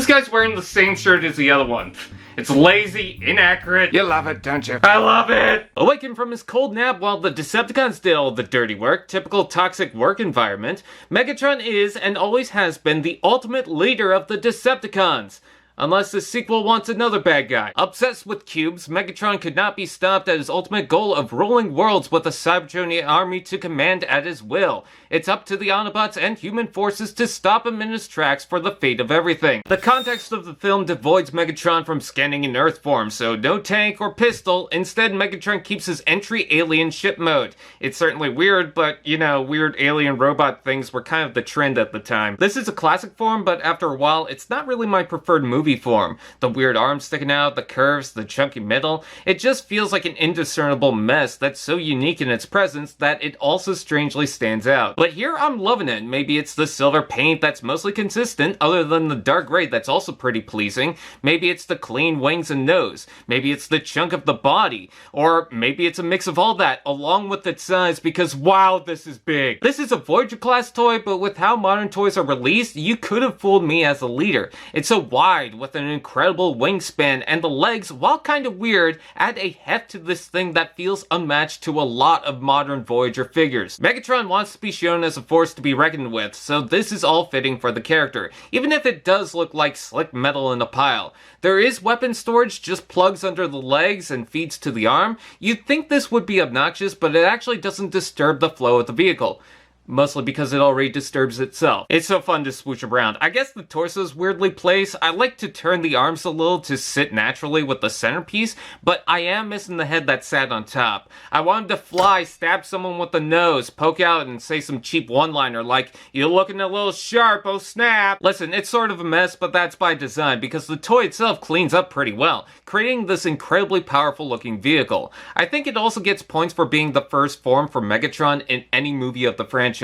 guy's wearing the same shirt as the other one. It's lazy, inaccurate. You love it, don't you? I love it! Awakened from his cold nap while the Decepticons did all the dirty work, typical toxic work environment, Megatron is and always has been the ultimate leader of the Decepticons. Unless the sequel wants another bad guy. Obsessed with cubes, Megatron could not be stopped at his ultimate goal of ruling worlds with a Cybertronian army to command at his will. It's up to the Autobots and human forces to stop him in his tracks for the fate of everything. The context of the film devoids Megatron from scanning in Earth form, so no tank or pistol. Instead, Megatron keeps his entry alien ship mode. It's certainly weird, but you know, weird alien robot things were kind of the trend at the time. This is a classic form, but after a while, it's not really my preferred movie form. The weird arms sticking out, the curves, the chunky middle, it just feels like an indiscernible mess that's so unique in its presence that it also strangely stands out. But here I'm loving it. Maybe it's the silver paint that's mostly consistent, other than the dark gray that's also pretty pleasing. Maybe it's the clean wings and nose. Maybe it's the chunk of the body. Or maybe it's a mix of all that, along with its size, because wow, this is big. This is a Voyager class toy, but with how modern toys are released, you could have fooled me as a leader. It's so wide, with an incredible wingspan, and the legs, while kind of weird, add a heft to this thing that feels unmatched to a lot of modern Voyager figures. Megatron wants to be shown as a force to be reckoned with, so this is all fitting for the character, even if it does look like slick metal in a pile. There is weapon storage, just plugs under the legs and feeds to the arm. You'd think this would be obnoxious, but it actually doesn't disturb the flow of the vehicle. Mostly because it already disturbs itself. It's so fun to swoosh around. I guess the torso's weirdly placed. I like to turn the arms a little to sit naturally with the centerpiece, but I am missing the head that sat on top. I wanted to fly, stab someone with the nose, poke out and say some cheap one-liner like, "You're looking a little sharp, oh snap." Listen, it's sort of a mess, but that's by design because the toy itself cleans up pretty well, creating this incredibly powerful looking vehicle. I think it also gets points for being the first form for Megatron in any movie of the franchise.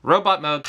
Robot mode.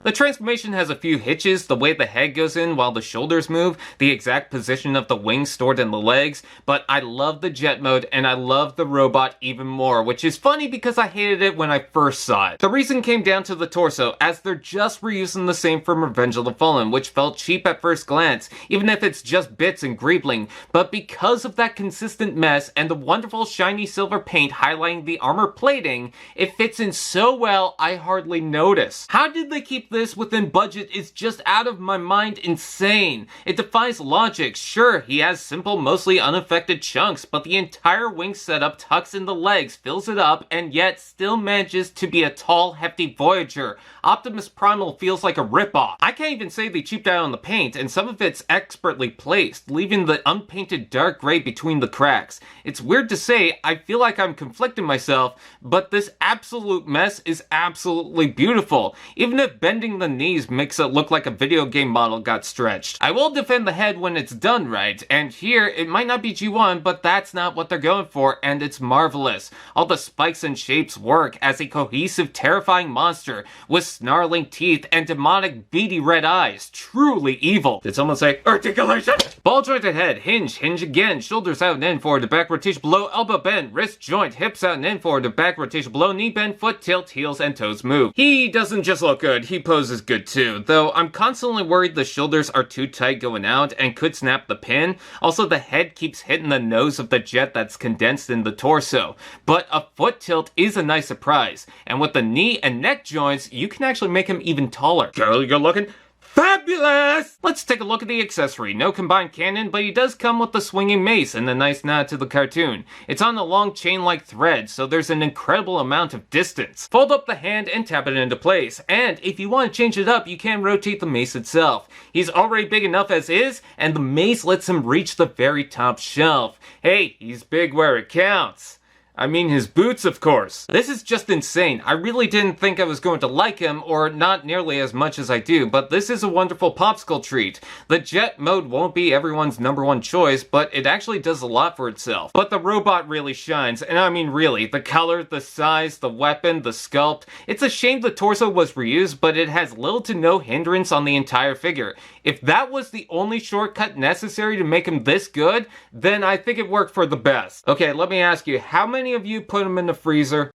The transformation has a few hitches, the way the head goes in while the shoulders move, the exact position of the wings stored in the legs, but I love the jet mode and I love the robot even more, which is funny because I hated it when I first saw it. The reason came down to the torso, as they're just reusing the same from Revenge of the Fallen, which felt cheap at first glance, even if it's just bits and greebling, but because of that consistent mess and the wonderful shiny silver paint highlighting the armor plating, it fits in so well I hardly notice. How did they keep this within budget is just out of my mind insane. It defies logic. Sure, he has simple, mostly unaffected chunks, but the entire wing setup tucks in the legs, fills it up, and yet still manages to be a tall, hefty Voyager. Optimus Primal feels like a ripoff. I can't even say they cheaped out on the paint, and some of it's expertly placed, leaving the unpainted dark gray between the cracks. It's weird to say, I feel like I'm conflicting myself, but this absolute mess is absolutely beautiful, even if bending the knees makes it look like a video game model got stretched. I will defend the head when it's done right, and here, it might not be G1, but that's not what they're going for, and it's marvelous. All the spikes and shapes work as a cohesive, terrifying monster with snarling teeth and demonic, beady red eyes. Truly evil. Did someone say articulation? Ball jointed head, hinge, hinge again, shoulders out and in forward to back rotation below, elbow bend, wrist joint, hips out and in forward to back rotation below, knee bend, foot tilt, heels and toes move. He doesn't just look good, he poses good too, though I'm constantly worried the shoulders are too tight going out and could snap the pin. Also, the head keeps hitting the nose of the jet that's condensed in the torso. But a foot tilt is a nice surprise, and with the knee and neck joints, you can actually make him even taller. Girl, you're looking fabulous! Let's take a look at the accessory. No combined cannon, but he does come with the swinging mace and a nice nod to the cartoon. It's on a long chain-like thread, so there's an incredible amount of distance. Fold up the hand and tap it into place, and if you want to change it up, you can rotate the mace itself. He's already big enough as is, and the mace lets him reach the very top shelf. Hey, he's big where it counts. I mean his boots, of course. This is just insane. I really didn't think I was going to like him, or not nearly as much as I do, but this is a wonderful popsicle treat. The jet mode won't be everyone's #1 choice, but it actually does a lot for itself. But the robot really shines, and I mean really. The color, the size, the weapon, the sculpt. It's a shame the torso was reused, but it has little to no hindrance on the entire figure. If that was the only shortcut necessary to make him this good, then I think it worked for the best. Okay, let me ask you, how many of you put him in the freezer?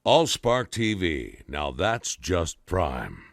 Allspark TV. Now that's just prime.